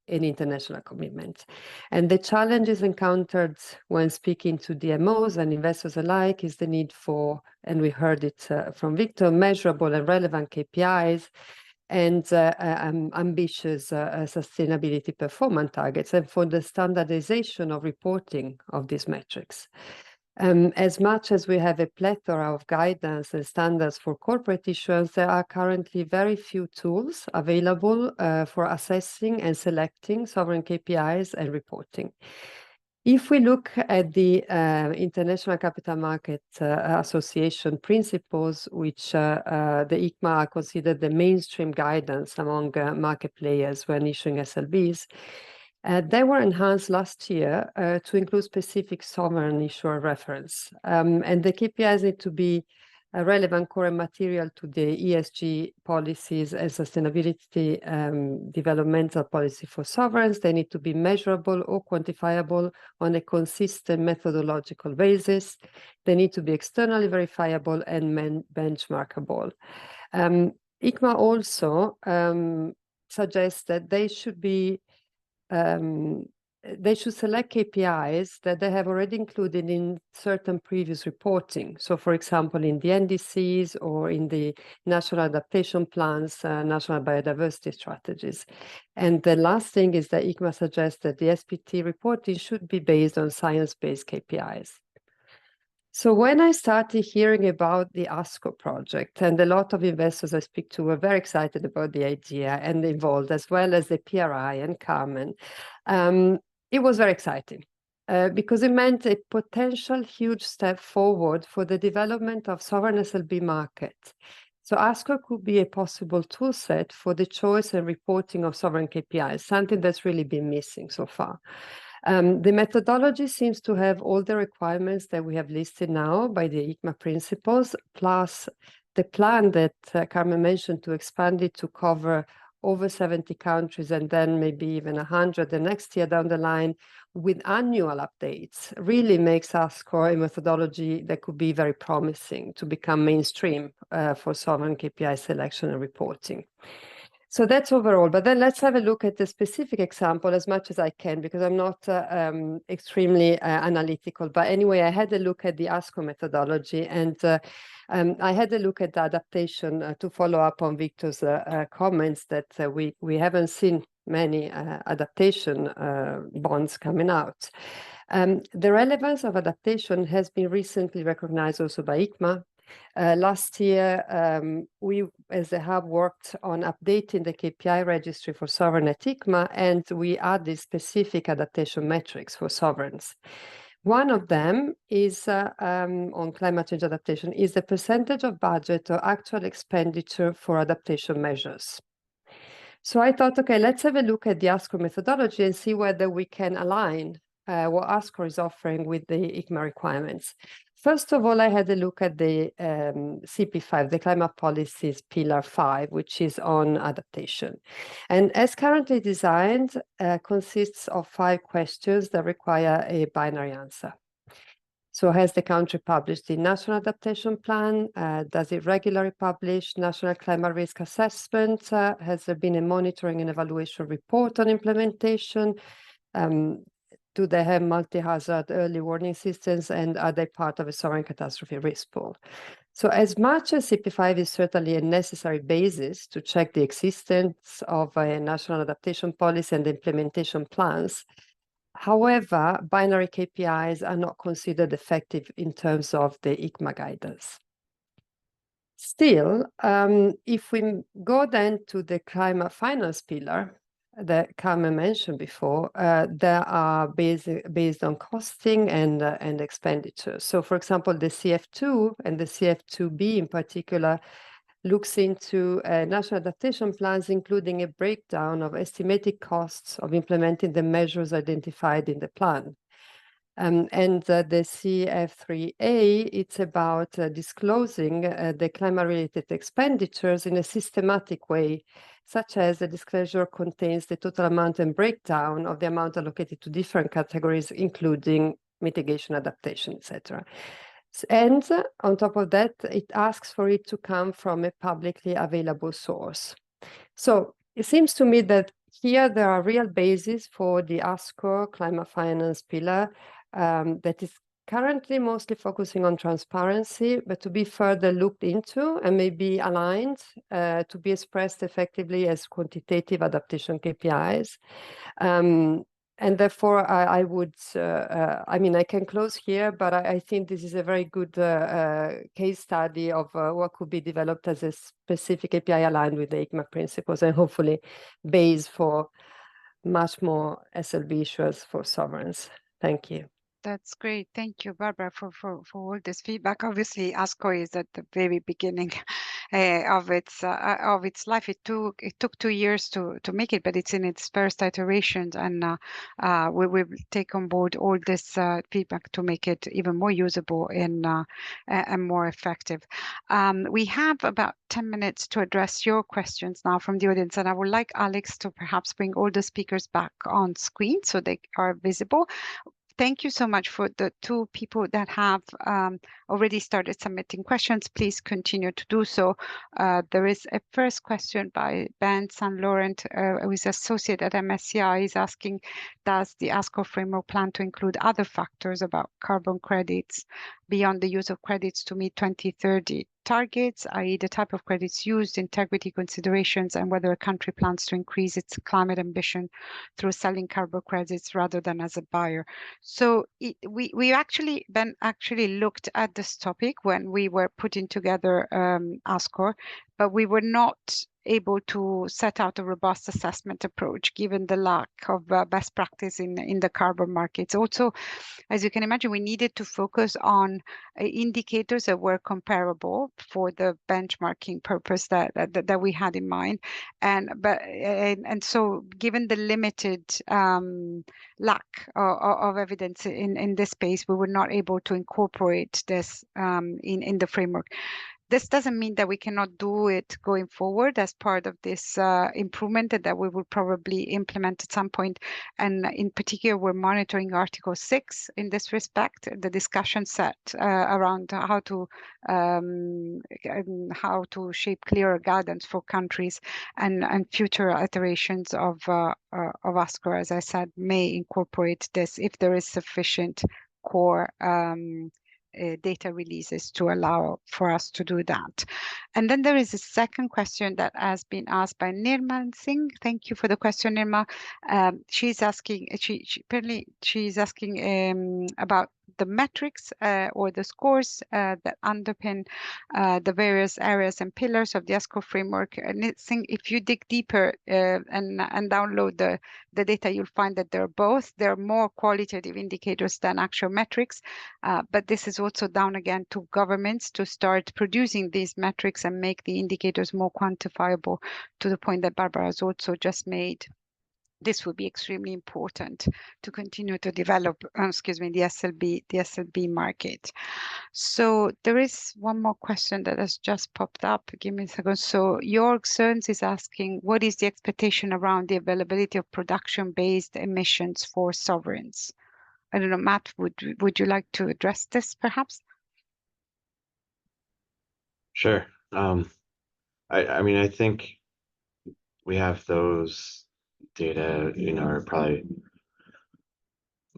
an international commitment. And the challenges encountered when speaking to DMOs and investors alike is the need for, and we heard it from Victor, measurable and relevant KPIs, and ambitious sustainability performance targets, and for the standardization of reporting of these metrics. As much as we have a plethora of guidance and standards for corporate issuance, there are currently very few tools available for assessing and selecting sovereign KPIs and reporting. If we look at the International Capital Market Association principles, which the ICMA are considered the mainstream guidance among market players when issuing SLBs, they were enhanced last year to include specific sovereign issuer reference. And the KPIs need to be relevant core and material to the ESG policies and sustainability developmental policy for sovereigns. They need to be measurable or quantifiable on a consistent methodological basis. They need to be externally verifiable and benchmarkable. ICMA also suggests that they should select KPIs that they have already included in certain previous reporting. So, for example, in the NDCs or in the national adaptation plans, national biodiversity strategies. And the last thing is that ICMA suggests that the SPT reporting should be based on science-based KPIs. So when I started hearing about the ASCOR project, and a lot of investors I speak to were very excited about the idea and involved, as well as the PRI and Carmen, it was very exciting because it meant a potential huge step forward for the development of sovereign SLB market. So ASCOR could be a possible tool set for the choice and reporting of sovereign KPIs, something that's really been missing so far. The methodology seems to have all the requirements that we have listed now by the ICMA principles, plus the plan that Carmen mentioned to expand it to cover over 70 countries and then maybe even 100 the next year down the line with annual updates, really makes ASCOR a methodology that could be very promising to become mainstream for sovereign KPI selection and reporting. So that's overall, but then let's have a look at the specific example as much as I can, because I'm not extremely analytical. But anyway, I had a look at the ASCOR methodology, and I had a look at the adaptation to follow up on Victor's comments that we haven't seen many adaptation bonds coming out. The relevance of adaptation has been recently recognized also by ICMA. Last year, we as a hub worked on updating the KPI registry for sovereign at ICMA, and we added specific adaptation metrics for sovereigns. One of them is on climate change adaptation is the percentage of budget or actual expenditure for adaptation measures. So I thought, okay, let's have a look at the ASCOR methodology and see whether we can align what ASCOR is offering with the ICMA requirements. First of all, I had a look at the CP5, the Climate Policies Pillar 5, which is on adaptation. And as currently designed, consists of 5 questions that require a binary answer. So has the country published the National Adaptation Plan? Does it regularly publish National Climate Risk Assessment? Has there been a monitoring and evaluation report on implementation? Do they have multi-hazard early warning systems, and are they part of a sovereign catastrophe risk pool? So as much as CP5 is certainly a necessary basis to check the existence of a national adaptation policy and implementation plans, however, binary KPIs are not considered effective in terms of the ICMA guidance. Still, if we go then to the climate finance pillar that Carmen mentioned before, there are based on costing and expenditure. So for example, the CF2 and the CF2B in particular looks into national adaptation plans, including a breakdown of estimated costs of implementing the measures identified in the plan. And the CF3A, it's about disclosing the climate-related expenditures in a systematic way, such as the disclosure contains the total amount and breakdown of the amount allocated to different categories, including mitigation, adaptation, etc. And on top of that, it asks for it to come from a publicly available source. So it seems to me that here there are real bases for the ASCOR climate finance pillar that is currently mostly focusing on transparency, but to be further looked into and maybe aligned to be expressed effectively as quantitative adaptation KPIs. And therefore, I would, I mean, I can close here, but I think this is a very good case study of what could be developed as a specific API aligned with the ICMA principles, and hopefully base for much more SLB issuers for sovereigns. Thank you. That's great. Thank you, Barbara, for all this feedback. Obviously, ASCOR is at the very beginning of its life. It took 2 years to make it, but it's in its first iterations, and we will take on board all this feedback to make it even more usable and more effective. We have about 10 minutes to address your questions now from the audience, and I would like Alex to perhaps bring all the speakers back on screen so they are visible. Thank you so much for the 2 people that have already started submitting questions. Please continue to do so. There is a first question by Ben St. Laurent, who is associate at MSCI, is asking, does the ASCOR framework plan to include other factors about carbon credits beyond the use of credits to meet 2030 targets, i.e. the type of credits used, integrity considerations, and whether a country plans to increase its climate ambition through selling carbon credits rather than as a buyer? So we actually looked at this topic when we were putting together ASCOR, but we were not able to set out a robust assessment approach given the lack of best practice in the carbon markets. Also, as you can imagine, we needed to focus on indicators that were comparable for the benchmarking purpose that we had in mind. And so given the limited lack of evidence in this space, we were not able to incorporate this in the framework. This doesn't mean that we cannot do it going forward as part of this improvement that we will probably implement at some point. And in particular, we're monitoring Article 6 in this respect, the discussion set around how to shape clearer guidance for countries, and future iterations of ASCOR, as I said, may incorporate this if there is sufficient core data releases to allow for us to do that. And then there is a second question that has been asked by Nirma Singh. Thank you for the question, Nirma. She's asking, she's asking about the metrics or the scores that underpin the various areas and pillars of the ASCOR framework. And if you dig deeper and download the data, you'll find that they're both. They're more qualitative indicators than actual metrics. But this is also down again to governments to start producing these metrics and make the indicators more quantifiable, to the point that Barbara has also just made. This will be extremely important to continue to develop, the SLB market. So there is one more question that has just popped up. Give me a second. So Jörg Sörns is asking, what is the expectation around the availability of production-based emissions for sovereigns? I don't know, Matt, would you like to address this perhaps? Sure. I mean, I think we have those data, are probably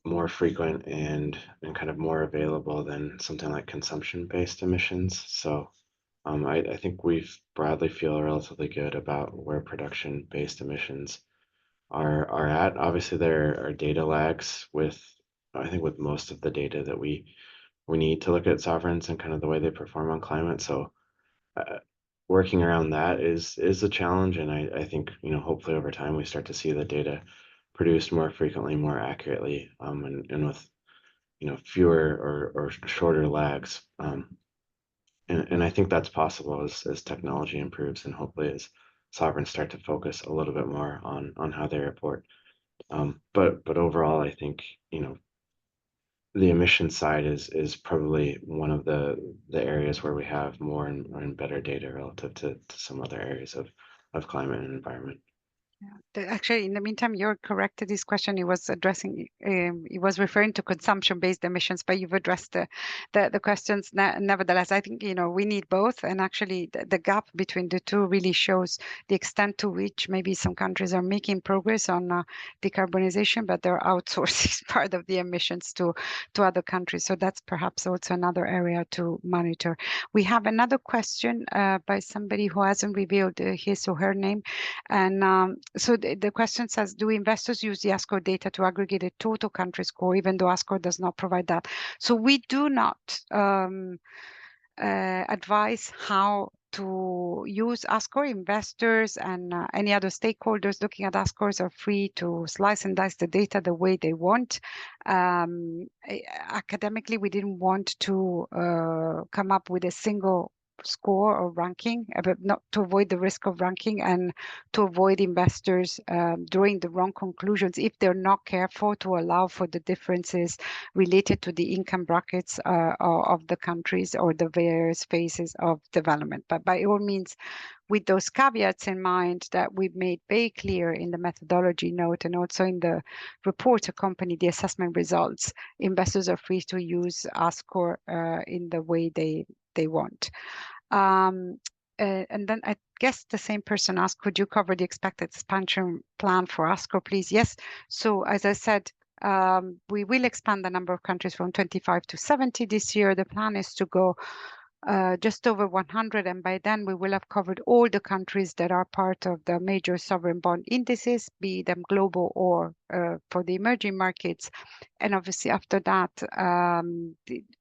more frequent and kind of more available than something like consumption-based emissions. So I think we broadly feel relatively good about where production-based emissions are at. Obviously, there are data lags I think with most of the data that we need to look at sovereigns and kind of the way they perform on climate. So working around that is a challenge, and I think hopefully over time we start to see the data produced more frequently, more accurately, and with fewer or shorter lags. And I think that's possible as technology improves, and hopefully as sovereigns start to focus a little bit more on how they report. But overall, I think the emission side is probably one of the areas where we have more and better data relative to some other areas of climate and environment. Yeah. Actually, in the meantime, you're corrected. This question he was addressing, he was referring to consumption-based emissions, but you've addressed the questions. Nevertheless, I think we need both, and actually the gap between the two really shows the extent to which maybe some countries are making progress on decarbonization, but they're outsourcing part of the emissions to other countries. So that's perhaps also another area to monitor. We have another question by somebody who hasn't revealed his or her name, and so the question says, do investors use the ASCOR data to aggregate a total country score, even though ASCOR does not provide that? So we do not advise how to use ASCOR. Investors and any other stakeholders looking at ASCORs are free to slice and dice the data the way they want. Academically, we didn't want to come up with a single score or ranking, but not to avoid the risk of ranking and to avoid investors drawing the wrong conclusions if they're not careful to allow for the differences related to the income brackets of the countries or the various phases of development. But by all means, with those caveats in mind that we've made very clear in the methodology note and also in the report accompanying the assessment results, investors are free to use ASCOR in the way they want. And then I guess the same person asked, could you cover the expected expansion plan for ASCOR, please? Yes. So as I said, we will expand the number of countries from 25 to 70 this year. The plan is to go just over 100, and by then we will have covered all the countries that are part of the major sovereign bond indices, be them global or for the emerging markets. And obviously after that,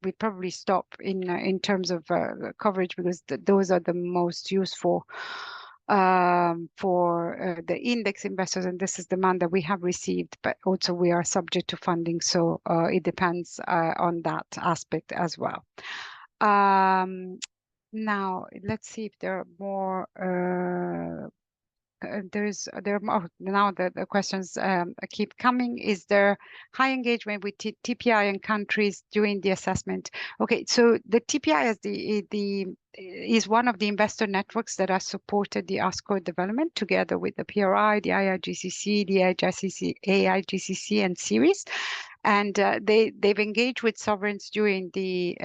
we probably stop in terms of coverage, because those are the most useful for the index investors, and this is demand that we have received, but also we are subject to funding, so it depends on that aspect as well. Now let's see if there are more there are more, now the questions keep coming. Is there high engagement with TPI and countries during the assessment? Okay, so the TPI is one of the investor networks that has supported the ASCOR development together with the PRI, the IIGCC, the AIGCC and series. And they've engaged with sovereigns during the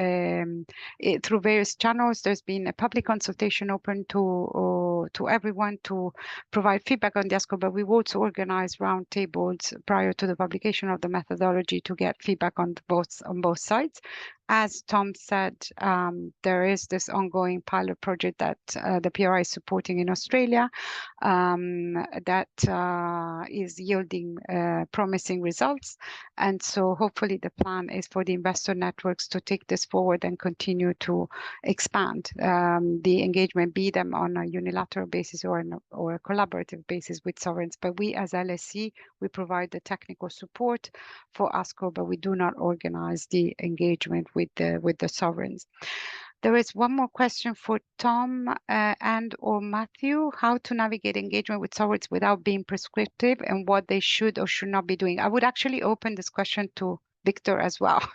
through various channels. There's been a public consultation open to everyone to provide feedback on the ASCOR, but we've also organized roundtables prior to the publication of the methodology to get feedback on both sides. As Tom said, there is this ongoing pilot project that the PRI is supporting in Australia that is yielding promising results. And so hopefully the plan is for the investor networks to take this forward and continue to expand the engagement, be them on a unilateral basis or a collaborative basis with sovereigns. But we as LSE, we provide the technical support for ASCOR, but we do not organize the engagement with the sovereigns. There is one more question for Tom and or Matthew: how to navigate engagement with sovereigns without being prescriptive and what they should or should not be doing. I would actually open this question to Victor as well,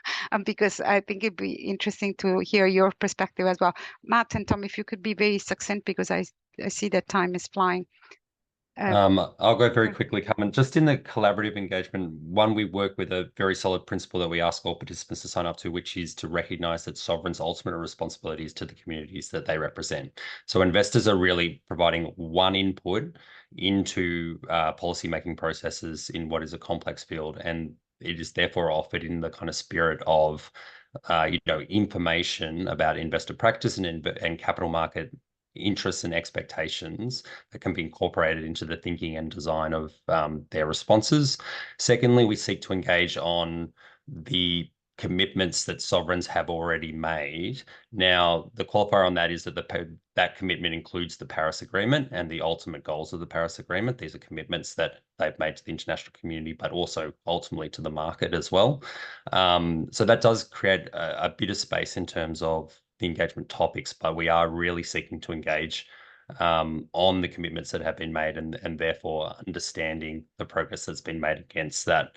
because I think it'd be interesting to hear your perspective as well. Matt and Tom, if you could be very succinct, because I see that time is flying. I'll go very quickly, Carmen. Just in the collaborative engagement, one, we work with a very solid principle that we ask all participants to sign up to, which is to recognize that sovereigns' ultimate responsibility is to the communities that they represent. So investors are really providing one input into policy-making processes in what is a complex field, and it is therefore offered in the kind of spirit of information about investor practice and capital market interests and expectations that can be incorporated into the thinking and design of their responses. Secondly, we seek to engage on the commitments that sovereigns have already made. Now, the qualifier on that is that that commitment includes the Paris Agreement and the ultimate goals of the Paris Agreement. These are commitments that they've made to the international community, but also ultimately to the market as well. So that does create a bit of space in terms of the engagement topics, but we are really seeking to engage on the commitments that have been made and therefore understanding the progress that's been made against that.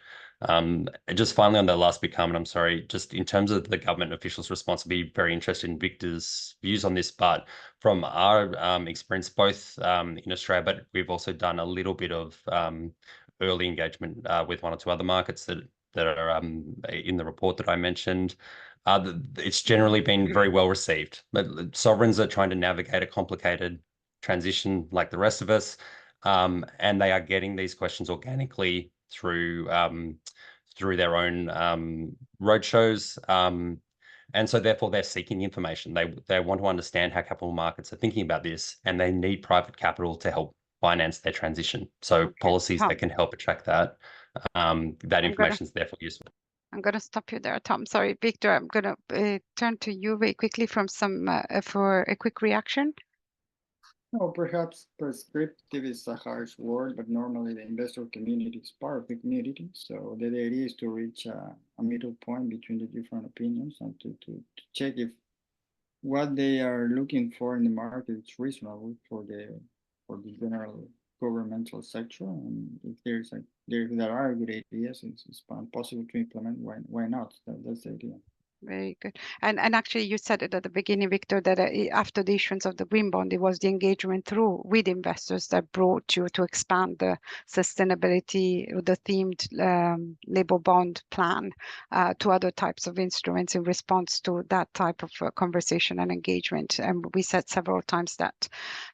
Just finally on the last bit, Carmen, I'm sorry, just in terms of the government officials' response, I'd be very interested in Victor's views on this, but from our experience, both in Australia, but we've also done a little bit of early engagement with one or two other markets that are in the report that I mentioned. It's generally been very well received. But sovereigns are trying to navigate a complicated transition like the rest of us, and they are getting these questions organically through their own roadshows, and so therefore they're seeking information. They want to understand how capital markets are thinking about this, and they need private capital to help finance their transition. So policies that can help attract that information is therefore useful. I'm going to stop you there, Tom. Sorry, Victor, I'm going to turn to you very quickly for a quick reaction. No, perhaps prescriptive is a harsh word, but normally the investor community is part of the community. So the idea is to reach a middle point between the different opinions and to check if what they are looking for in the market is reasonable for the general governmental sector, and if there are good ideas, it's possible to implement. Why not? That's the idea. Very good. And actually, you said it at the beginning, Victor, that after the issuance of the green bond, it was the engagement with investors that brought you to expand the sustainability, the themed label bond plan to other types of instruments in response to that type of conversation and engagement. And we said several times that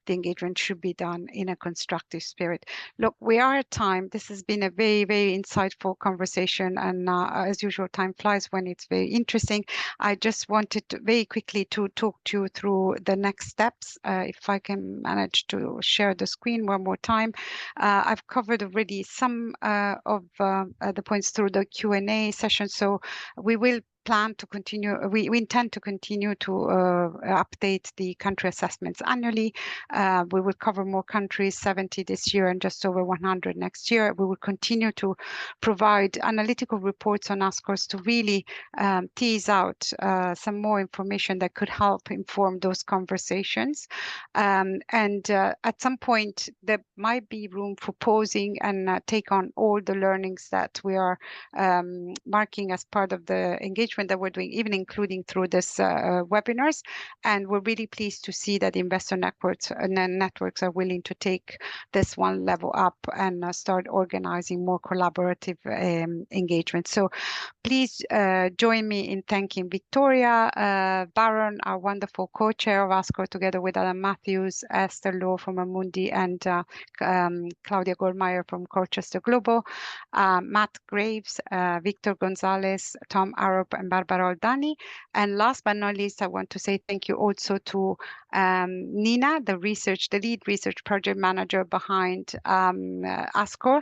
the engagement should be done in a constructive spirit. Look, we are at time. This has been a very, very insightful conversation. And as usual, time flies when it's very interesting. I just wanted to very quickly to talk to you through the next steps. If I can manage to share the screen one more time. I've covered already some of the points through the Q&A session. So we will plan to continue. We intend to continue to update the country assessments annually. We will cover more countries, 70 this year and just over 100 next year. We will continue to provide analytical reports on ASCORs to really tease out some more information that could help inform those conversations. And at some point, there might be room for pausing and take on all the learnings that we are marking as part of the engagement that we're doing, even including through this webinars. And we're really pleased to see that investor networks are willing to take this one level up and start organizing more collaborative engagement. So please join me in thanking Victoria, Barron, our wonderful co-chair of ASCOR, together with Adam Matthews, Esther Lowe from Amundi, and Claudia Goldmeyer from Colchester Global, Matt Graves, Victor Gonzalez, Tom Arup, and Barbara Oldani. And last but not least, I want to say thank you also to Nina, the lead research project manager behind ASCOR,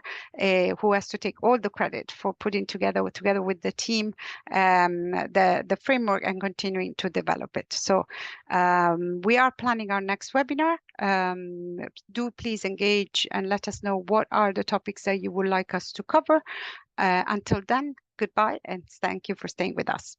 who has to take all the credit for putting together with the team the framework and continuing to develop it. So we are planning our next webinar. Do please engage and let us know what are the topics that you would like us to cover. Until then, goodbye and thank you for staying with us.